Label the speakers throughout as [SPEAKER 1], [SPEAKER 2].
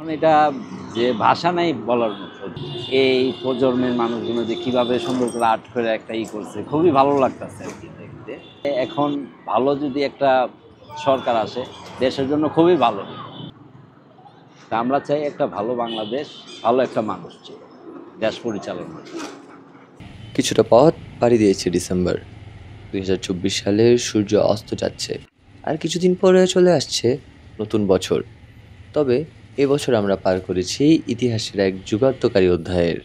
[SPEAKER 1] এখন এটা যে ভাষা নাই বলার মতো। এই প্রজন্মের মানুষগুলো যে কিভাবে সুন্দর করে আর্ট করে একটা করছে, খুবই ভালো লাগতেছে আর কি দেখতে। এখন ভালো যদি একটা সরকার আসে দেশের জন্য খুবই ভালো। তা আমরা চাই একটা ভালো বাংলাদেশ, ভালো একটা মানুষ চাই দেশ পরিচালনা।
[SPEAKER 2] কিছুটা পথ পাড়ি দিয়েছে ডিসেম্বর 2024 সালের সূর্য অস্ত যাচ্ছে, আর কিছুদিন পরে চলে আসছে নতুন বছর। তবে এবছর আমরা পার করেছি ইতিহাসের এক যুগান্তকারী অধ্যায়ের,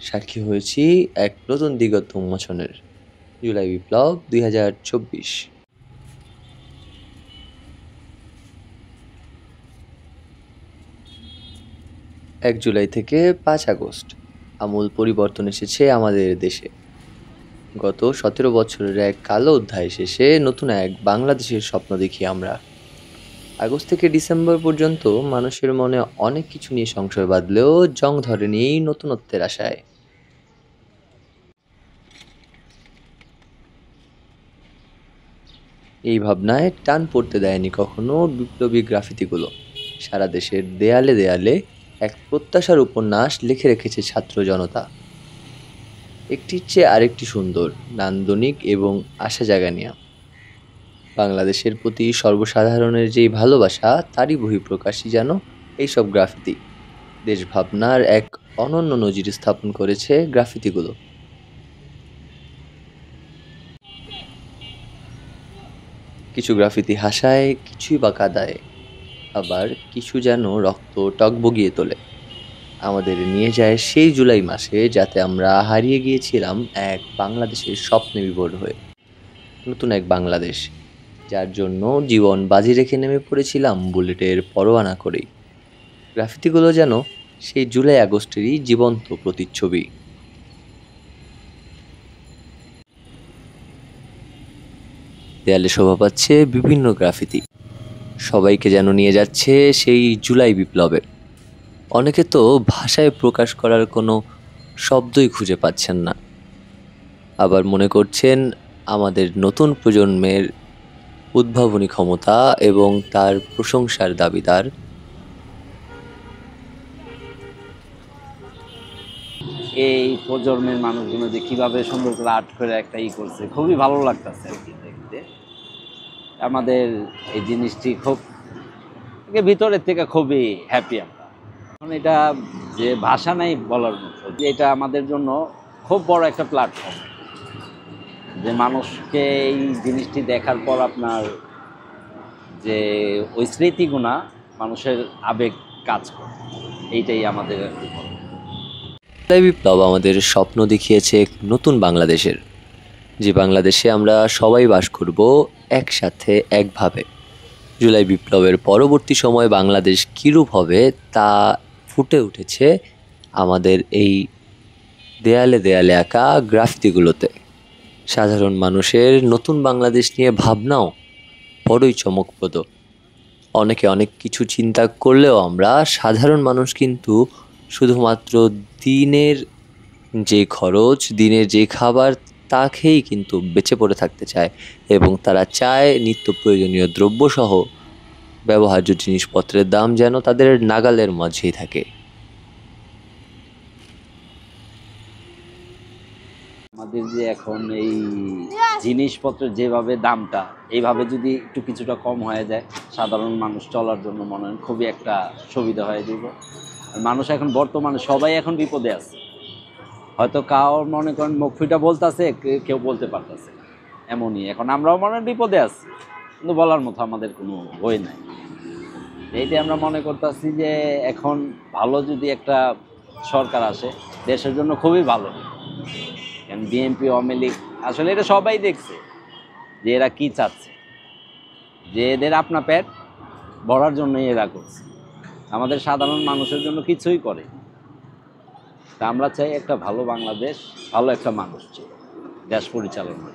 [SPEAKER 2] সাক্ষী হয়েছি এক নতুন দিগন্ত উন্মোচনের। জুলাই বিপ্লব 2024। 1 জুলাই থেকে 5 আগস্ট আমূল পরিবর্তন এসেছে আমাদের দেশে। গত 17 বছরের এক কালো অধ্যায় শেষে নতুন এক বাংলাদেশের স্বপ্ন দেখি আমরা। আগস্ট থেকে ডিসেম্বর পর্যন্ত মানুষের মনে অনেক কিছু নিয়ে সংশয় বাঁধলেও জং ধরেনি এই নতুনত্বের আশায়। এই ভাবনায় টান পড়তে দেয়নি কখনো বিপ্লবী গ্রাফিতিগুলো। সারা দেশের দেয়ালে দেয়ালে এক প্রত্যাশার উপন্যাস লিখে রেখেছে ছাত্র জনতা, একটির চেয়ে আরেকটি সুন্দর, নান্দনিক এবং আশা জাগানিয়া। বাংলাদেশের প্রতি সর্বসাধারণের যেই ভালোবাসা, তারই বহিঃপ্রকাশই যেন এইসব গ্রাফিতি। দেশভাবনার এক অনন্য নজির স্থাপন করেছে গ্রাফিতিগুলো। কিছু গ্রাফিতি হাসায়, কিছুই বা কাঁদায়, আবার কিছু যেন রক্ত টগবগিয়ে তোলে। আমাদের নিয়ে যায় সেই জুলাই মাসে, যাতে আমরা হারিয়ে গিয়েছিলাম এক বাংলাদেশের স্বপ্নে বিভোর হয়ে। নতুন এক বাংলাদেশ, যার জন্য জীবন বাজি রেখে নেমে পড়েছিলাম বুলেটের পরোয়া না করেই। গ্রাফিতিগুলো যেন সেই জুলাই আগস্টেরই জীবন্ত প্রতিচ্ছবি। দেয়ালে শোভা পাচ্ছে বিভিন্ন গ্রাফিতি, সবাইকে যেন নিয়ে যাচ্ছে সেই জুলাই বিপ্লবে। অনেকে তো ভাষায় প্রকাশ করার কোনো শব্দই খুঁজে পাচ্ছেন না, আবার মনে করছেন আমাদের নতুন প্রজন্মের উদ্ভাবনী ক্ষমতা এবং তার প্রশংসার দাবিদার।
[SPEAKER 1] এই প্রজন্মের মানুষগুলো যে কিভাবে সুন্দর করে আর্ট করে একটা করছে, খুবই ভালো লাগতেছে আর কি দেখতে। আমাদের এই জিনিসটি খুব ভিতরের থেকে খুবই হ্যাপি আমরা। এখন এটা যে ভাষা নাই বলার মতো, এটা আমাদের জন্য খুব বড় একটা প্ল্যাটফর্ম, যে মানুষকে এই জিনিসটি দেখার পর আপনার যে ওই স্মৃতিগুণা, মানুষের আবেগ কাজ করে, এইটাই আমাদের আর কি।
[SPEAKER 2] জুলাই বিপ্লব আমাদের স্বপ্ন দেখিয়েছে এক নতুন বাংলাদেশের, যে বাংলাদেশে আমরা সবাই বাস করব একসাথে, একভাবে। জুলাই বিপ্লবের পরবর্তী সময় বাংলাদেশ কীরূপ হবে তা ফুটে উঠেছে আমাদের এই দেয়ালে দেয়ালে আঁকা গ্রাফিতিগুলোতে। সাধারণ মানুষের নতুন বাংলাদেশ নিয়ে ভাবনাও বড়ই চমকপ্রদ। অনেকে অনেক কিছু চিন্তা করলেও আমরা সাধারণ মানুষ কিন্তু শুধুমাত্র দিনের যে খরচ, দিনের যে খাবার, তা খেয়েই কিন্তু বেঁচে পড়ে থাকতে চায়, এবং তারা চায় নিত্য প্রয়োজনীয় দ্রব্যসহ ব্যবহার্য জিনিসপত্রের দাম যেন তাদের নাগালের মাঝেই থাকে।
[SPEAKER 1] আমাদের যে এখন এই জিনিসপত্রের যেভাবে দামটা, এইভাবে যদি একটু কিছুটা কম হয়ে যায়, সাধারণ মানুষ চলার জন্য মনে হয় খুবই একটা সুবিধা হয়ে যাব। মানুষ এখন বর্তমানে সবাই এখন বিপদে আছে, হয়তো কাউর মনে করেন মুখ ফুটা বলতেছে, কেউ বলতে পারতেছে, এমনই এখন আমরাও মনে হয় বিপদে আছি, কিন্তু বলার মতো আমাদের কোনো বই নাই। এইটাই আমরা মনে করতেছি যে এখন ভালো যদি একটা সরকার আসে দেশের জন্য খুবই ভালো। কারণ বিএনপি, আওয়ামী লীগ, আসলে এটা সবাই দেখছে যে এরা কি চাচ্ছে, যে এদের আপনা পেট ভরার জন্যই এরা করছে, আমাদের সাধারণ মানুষের জন্য কিছুই করে। তা আমরা চাই একটা ভালো বাংলাদেশ, ভালো একটা মানুষ চাই দেশ পরিচালনা।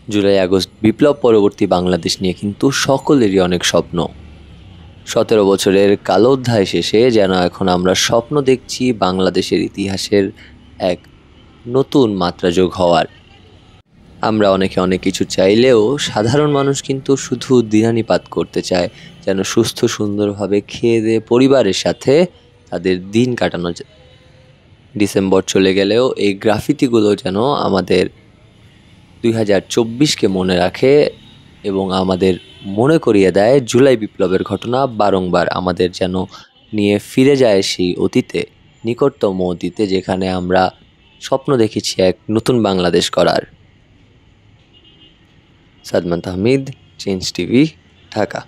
[SPEAKER 2] জুলাই আগস্ট বিপ্লব পরবর্তী বাংলাদেশ নিয়ে কিন্তু সকলেরই অনেক স্বপ্ন। 17 বছরের কালো অধ্যায় শেষে যেন এখন আমরা স্বপ্ন দেখছি বাংলাদেশের ইতিহাসের এক নতুন মাত্রা যোগ হওয়ার। আমরা অনেকে অনেক কিছু চাইলেও সাধারণ মানুষ কিন্তু শুধু দিনানিপাত করতে চায়, যেন সুস্থ সুন্দরভাবে খেয়ে দিয়ে পরিবারের সাথে তাদের দিন কাটানো যায়। ডিসেম্বর চলে গেলেও এই গ্রাফিতিগুলো যেন আমাদের 2024কে মনে রাখে এবং আমাদের মনে করিয়ে দেয় জুলাই বিপ্লবের ঘটনা বারংবার আমাদের যেন নিয়ে ফিরে যায় সেই অতীতে, নিকটতম অতীতে, যেখানে আমরা স্বপ্ন দেখেছি এক নতুন বাংলাদেশ করার। Sadman Tahmid, change TV, Dhaka.